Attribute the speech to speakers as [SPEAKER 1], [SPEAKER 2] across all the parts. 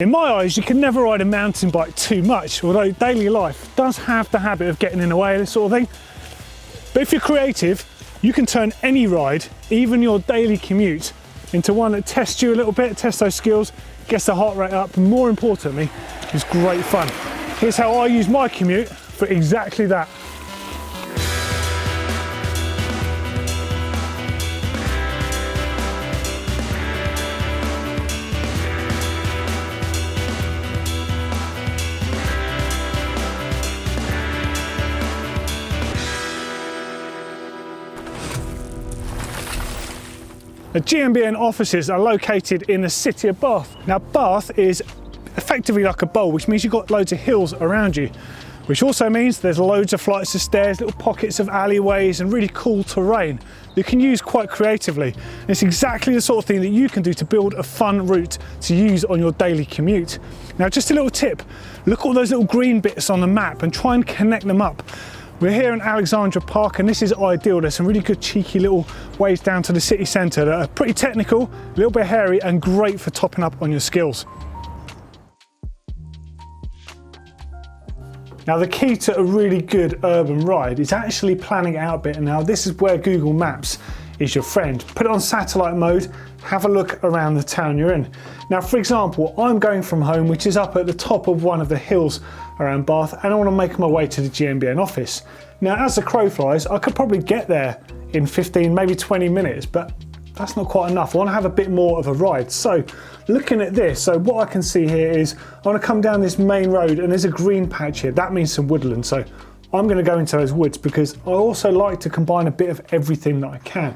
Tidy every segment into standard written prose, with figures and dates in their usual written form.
[SPEAKER 1] In my eyes, you can never ride a mountain bike too much, although daily life does have the habit of getting in the way of this sort of thing. But if you're creative, you can turn any ride, even your daily commute, into one that tests you a little bit, tests those skills, gets the heart rate up, and more importantly, is great fun. Here's how I use my commute for exactly that. The GMBN offices are located in the city of Bath. Now Bath is effectively like a bowl, which means you've got loads of hills around you, which also means there's loads of flights of stairs, little pockets of alleyways and really cool terrain that you can use quite creatively. And it's exactly the sort of thing that you can do to build a fun route to use on your daily commute. Now just a little tip, look at all those little green bits on the map and try and connect them up. We're here in Alexandra Park and this is ideal. There's some really good cheeky little ways down to the city centre that are pretty technical, a little bit hairy and great for topping up on your skills. Now the key to a really good urban ride is actually planning it out a bit, and now this is where Google Maps is your friend. Put it on satellite mode, have a look around the town you're in. Now for example, I'm going from home, which is up at the top of one of the hills around Bath, and I want to make my way to the GMBN office. Now as the crow flies, I could probably get there in 15, maybe 20 minutes, but that's not quite enough. I want to have a bit more of a ride. So looking at this, so what I can see here is I want to come down this main road and there's a green patch here. That means some woodland. So I'm going to go into those woods because I also like to combine a bit of everything that I can.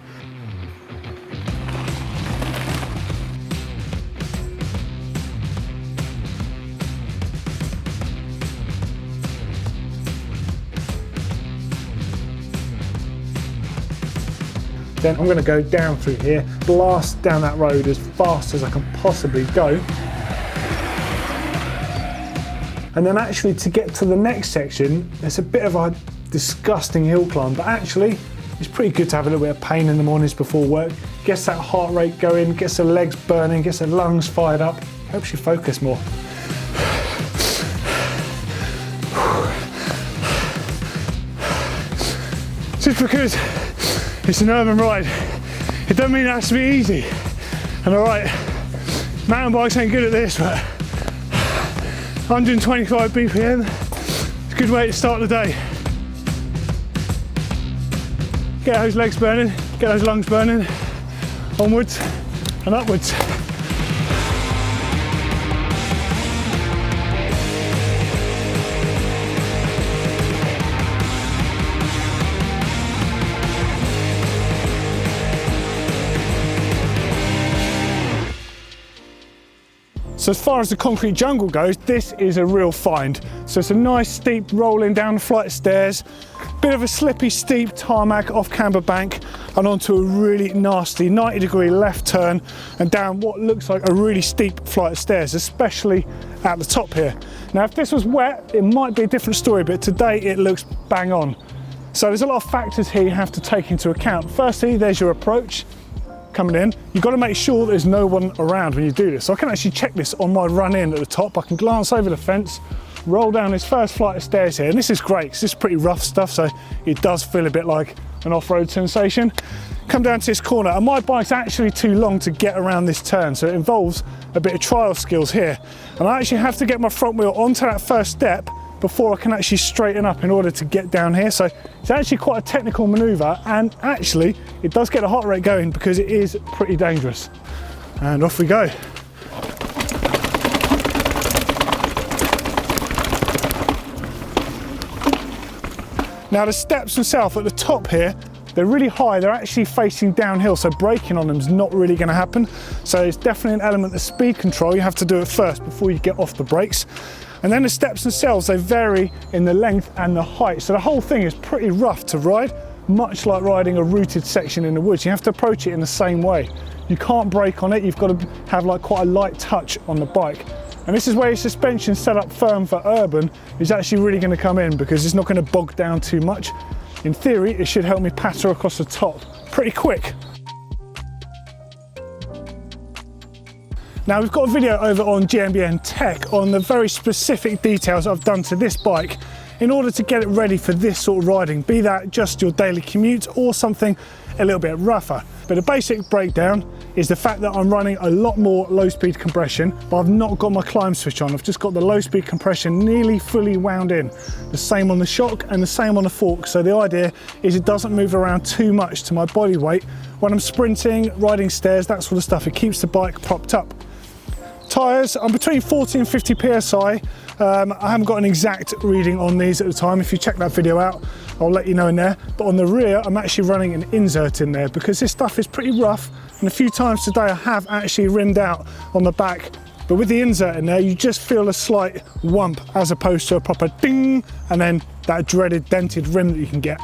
[SPEAKER 1] Then I'm going to go down through here, blast down that road as fast as I can possibly go. And then actually to get to the next section, there's a bit of a disgusting hill climb, but actually it's pretty good to have a little bit of pain in the mornings before work. Gets that heart rate going, gets the legs burning, gets the lungs fired up, helps you focus more. Just because it's an urban ride, it doesn't mean it has to be easy. And alright, mountain bikes ain't good at this, but 125 BPM, it's a good way to start the day. Get those legs burning, get those lungs burning, onwards and upwards. So as far as the concrete jungle goes, this is a real find. So it's a nice steep rolling down a flight of stairs, bit of a slippy steep tarmac off Camber Bank and onto a really nasty 90-degree left turn and down what looks like a really steep flight of stairs, especially at the top here. Now if this was wet, it might be a different story, but today it looks bang on. So there's a lot of factors here you have to take into account. Firstly, there's your approach. Coming in, you've got to make sure there's no one around when you do this. So I can actually check this on my run in at the top. I can glance over the fence, roll down this first flight of stairs here, and this is great because this is pretty rough stuff, so it does feel a bit like an off-road sensation. Come down to this corner, and my bike's actually too long to get around this turn, so it involves a bit of trial skills here. And I actually have to get my front wheel onto that first step before I can actually straighten up in order to get down here. So it's actually quite a technical maneuver, and actually it does get the heart rate going because it is pretty dangerous. And off we go. Now the steps themselves at the top here, they're really high, they're actually facing downhill, so braking on them is not really going to happen. So it's definitely an element of speed control. You have to do it first before you get off the brakes. And then the steps themselves, they vary in the length and the height. So the whole thing is pretty rough to ride, much like riding a rooted section in the woods. You have to approach it in the same way. You can't brake on it, you've got to have like quite a light touch on the bike. And this is where your suspension set up firm for urban is actually really going to come in because it's not going to bog down too much. In theory, it should help me patter across the top pretty quick. Now we've got a video over on GMBN Tech on the very specific details I've done to this bike in order to get it ready for this sort of riding, be that just your daily commute or something a little bit rougher. But the basic breakdown is the fact that I'm running a lot more low speed compression, but I've not got my climb switch on. I've just got the low speed compression nearly fully wound in. The same on the shock and the same on the fork. So the idea is it doesn't move around too much to my body weight when I'm sprinting, riding stairs, that sort of stuff. It keeps the bike propped up. Tyres, I'm between 40 and 50 PSI. I haven't got an exact reading on these at the time. If you check that video out, I'll let you know in there. But on the rear, I'm actually running an insert in there because this stuff is pretty rough. And a few times today, I have actually rimmed out on the back. But with the insert in there, you just feel a slight whump as opposed to a proper ding, and then that dreaded dented rim that you can get.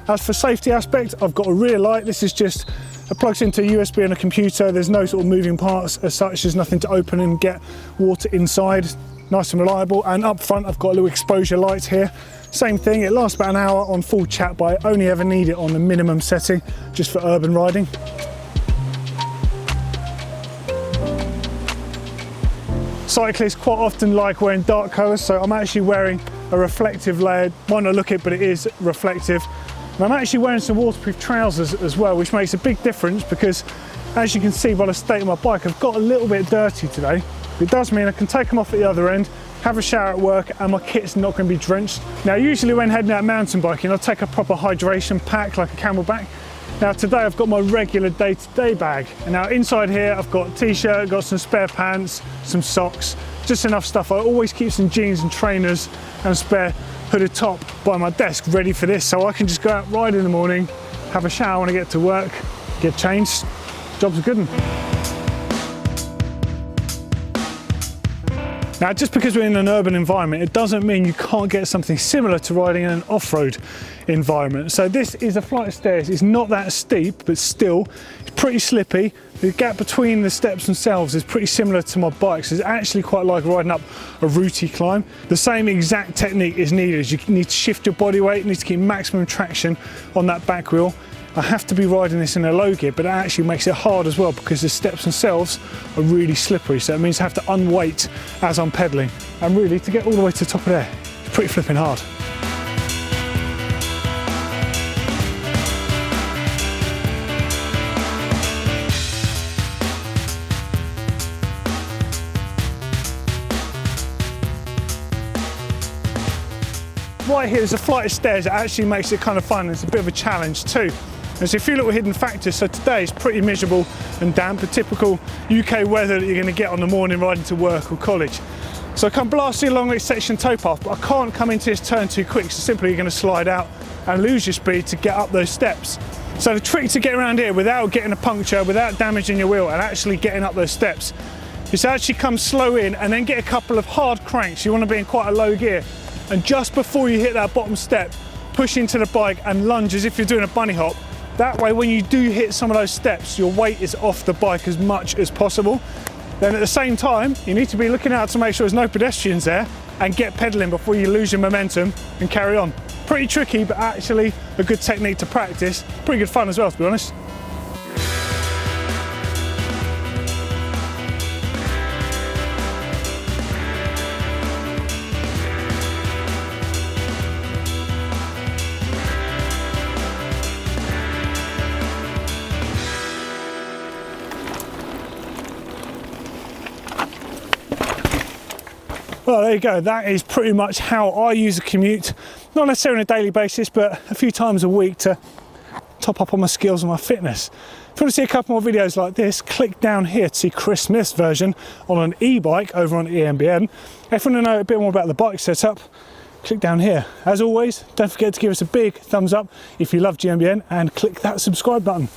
[SPEAKER 1] As for safety aspect, I've got a rear light. This is just it plugs into a USB and a computer. There's no sort of moving parts as such. There's nothing to open and get water inside. Nice and reliable. And up front, I've got a little exposure light here. Same thing, it lasts about an hour on full chat, but I only ever need it on the minimum setting, just for urban riding. Cyclists quite often like wearing dark colours, so I'm actually wearing a reflective layer. Might not look it, but it is reflective. And I'm actually wearing some waterproof trousers as well, which makes a big difference because, as you can see by the state of my bike, I've got a little bit dirty today. It does mean I can take them off at the other end, have a shower at work, and my kit's not going to be drenched. Now, usually when heading out mountain biking, I'll take a proper hydration pack like a Camelback. Now today I've got my regular day-to-day bag. And now inside here I've got a t-shirt, got some spare pants, some socks, just enough stuff. I always keep some jeans and trainers and a spare hooded top by my desk ready for this, so I can just go out, ride in the morning, have a shower when I get to work, get changed, job's a good one. Now, just because we're in an urban environment, it doesn't mean you can't get something similar to riding in an off-road environment. So this is a flight of stairs. It's not that steep, but still, it's pretty slippy. The gap between the steps themselves is pretty similar to my bike, so it's actually quite like riding up a rooty climb. The same exact technique is needed. You need to shift your body weight, you need to keep maximum traction on that back wheel. I have to be riding this in a low gear, but it actually makes it hard as well because the steps themselves are really slippery, so it means I have to unweight as I'm pedaling. And really, to get all the way to the top of there, it's pretty flipping hard. Right here is a flight of stairs that actually makes it kind of fun, and it's a bit of a challenge too. There's a few little hidden factors. So today it's pretty miserable and damp, the typical UK weather that you're going to get on the morning riding to work or college. So I come blasting along this section towpath, but I can't come into this turn too quick, so simply you're going to slide out and lose your speed to get up those steps. So the trick to get around here without getting a puncture, without damaging your wheel and actually getting up those steps is to actually come slow in and then get a couple of hard cranks. You want to be in quite a low gear, and just before you hit that bottom step, push into the bike and lunge as if you're doing a bunny hop. That way, when you do hit some of those steps, your weight is off the bike as much as possible. Then at the same time, you need to be looking out to make sure there's no pedestrians there and get pedaling before you lose your momentum and carry on. Pretty tricky, but actually a good technique to practice. Pretty good fun as well, to be honest. Well, there you go. That is pretty much how I use a commute. Not necessarily on a daily basis, but a few times a week to top up on my skills and my fitness. If you want to see a couple more videos like this, click down here to see Chris Smith's version on an e-bike over on EMBN. If you want to know a bit more about the bike setup, click down here. As always, don't forget to give us a big thumbs up if you love GMBN and click that subscribe button.